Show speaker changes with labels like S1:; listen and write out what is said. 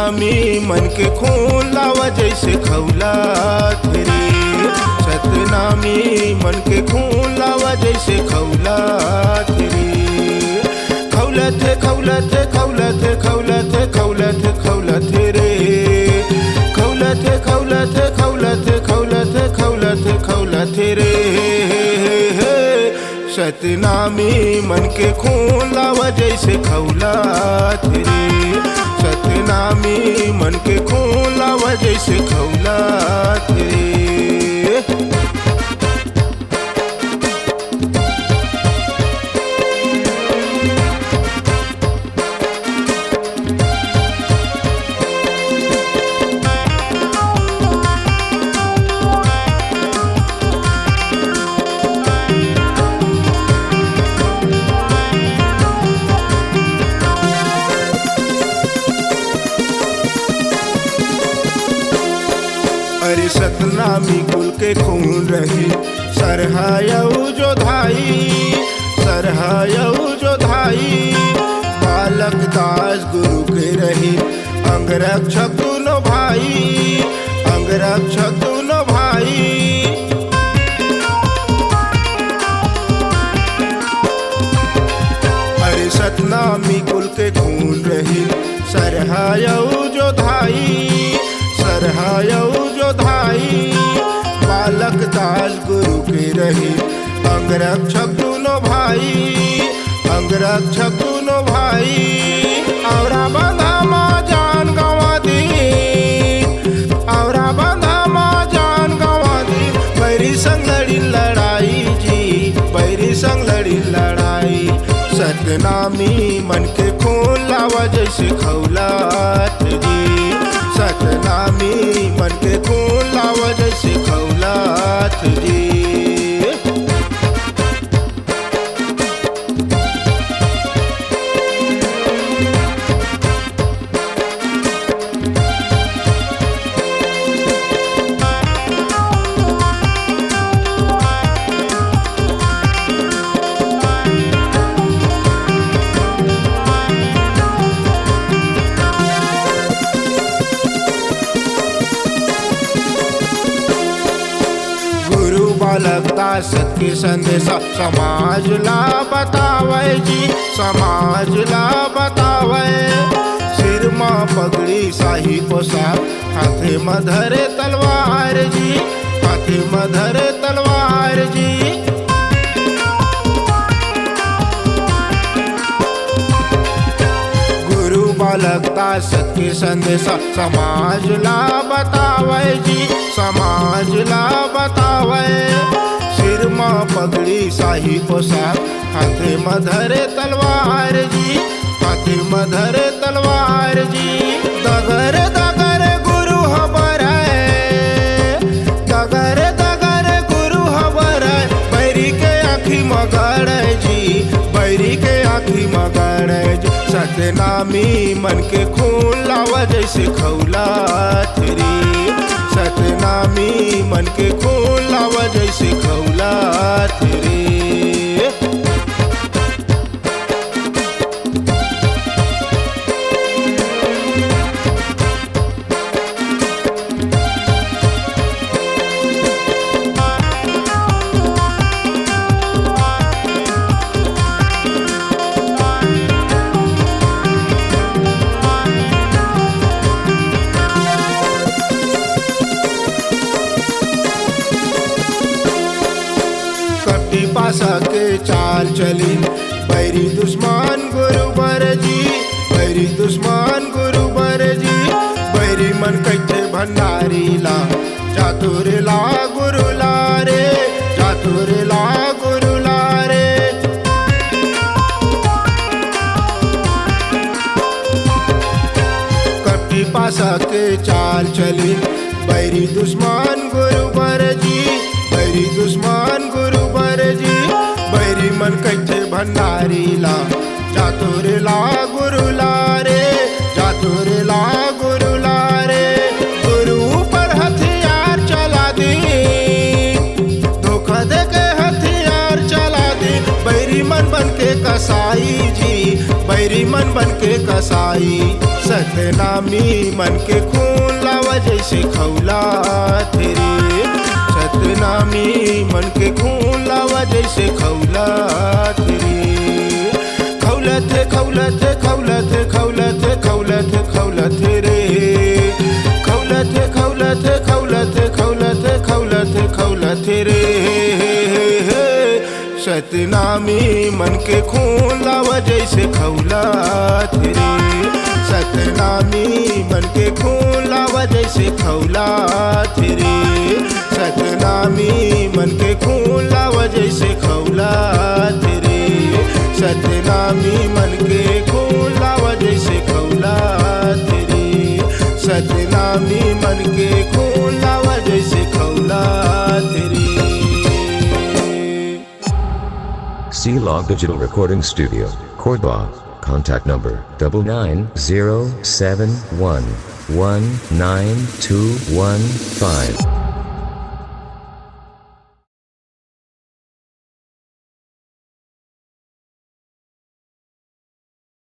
S1: सतनामी मन के खून लावा जैसे खौला रे। सतनामी मन के खून लावा जैसे खौला रे। खौलत खौलत खौलत खौलत खौलत खौलत रे। खौलत खौलत खौलत खौलत खौलत खौलत रे। सतनामी मन के खून लावा जैसे खौला रे। सतनामी मन के खून लावा जैसे खौला रे। अरे सतनामी कुल के खून रही सरहायऊ जो धाई। सरहायऊ जो धाई बालक दास गुरु के रही। अंगरक्षक दोनों भाई। अंगरक्षक दोनों भाई। अरे सतनामी कुल के खून रही सरहायऊ जो धाई। सरहायऊ जो धाई बालक दास गुरु के रही। अंगरक्षक दोनों भाई। अंगरक्षक दोनों भाई। औरा बंधा माँ जान गंवा दी। औरा बंधा माँ जान गंवा दी। बैरी संग लड़ी लड़ाई जी। बैरी संग लड़ी लड़ाई। सतनामी मन के खून लावा जैसे खौला रे। सतनामी मन के खून लावा जैसे खौला रे। बालक दास के संदेशा समाज ला बतावे जी। समाज ला बतावे। सिर माँ पगड़ी शाही पोशाक हाथे में धरे तलवार जी। हाथे में धरे तलवार जी। गुरु बालक दास के संदेशा समाज ला बतावे जी। समाज ला बतावे। सिर माँ पगड़ी शाही पोशाक हाथे में धरे तलवार जी। हाथे में धरे तलवार जी। दगर दगर गुरु हबर है। दगर दगर गुरु हबर है। बैरी के आँखी मगड़ जी। बैरी के आँखी मगड़ जी। सतनामी मन के खून लावा जैसे खौला रे। सतनामी मन के खून लावा जैसे खौला रे। पासा के चाल चली बैरी दुश्मन गुरु बर जी। बैरी दुश्मन गुरु बर जी। बैरी मन कैथे भंडारी ला जातुर ला गुरु ला रे। जातुर ला गुरु ला रे। कपटी पासा के चाल चली बैरी दुश्मन गुरु बर जी। बैरी दुश्मन गुरु बर जी। बैरी मन कैथे भंडारी ला जातुर ला गुरु ला रे। जातुर ला गुरु ला रे। गुरु पर हथियार चला दी। धोखा दे के हथियार चला दी। बैरी मन बन के कसाई जी। बैरी मन बन के कसाई। सत सतनामी मन के खून लावा जैसे खौला तेरे, सतनामी मन के खून लावा जैसे खौला तेरे। खौलत खौलत खौलत खौलत खौलत खौलत रे, खौलत खौलत खौलत खौलत खौलत खौलत रे। सतनामी मन के खून लावा जैसे खौला तेरे, सतनामी मन के खून लावा जैसे खौला तेरे, सतनामी मन के खून लावा जैसे खौला तेरे, सतनामी मन के खून लावा जैसे खौला तेरे, सतनामी मन के खून लावा जैसे खौला तेरे।
S2: C-Log Digital Recording Studio, Cordoba. Contact number 99071192115.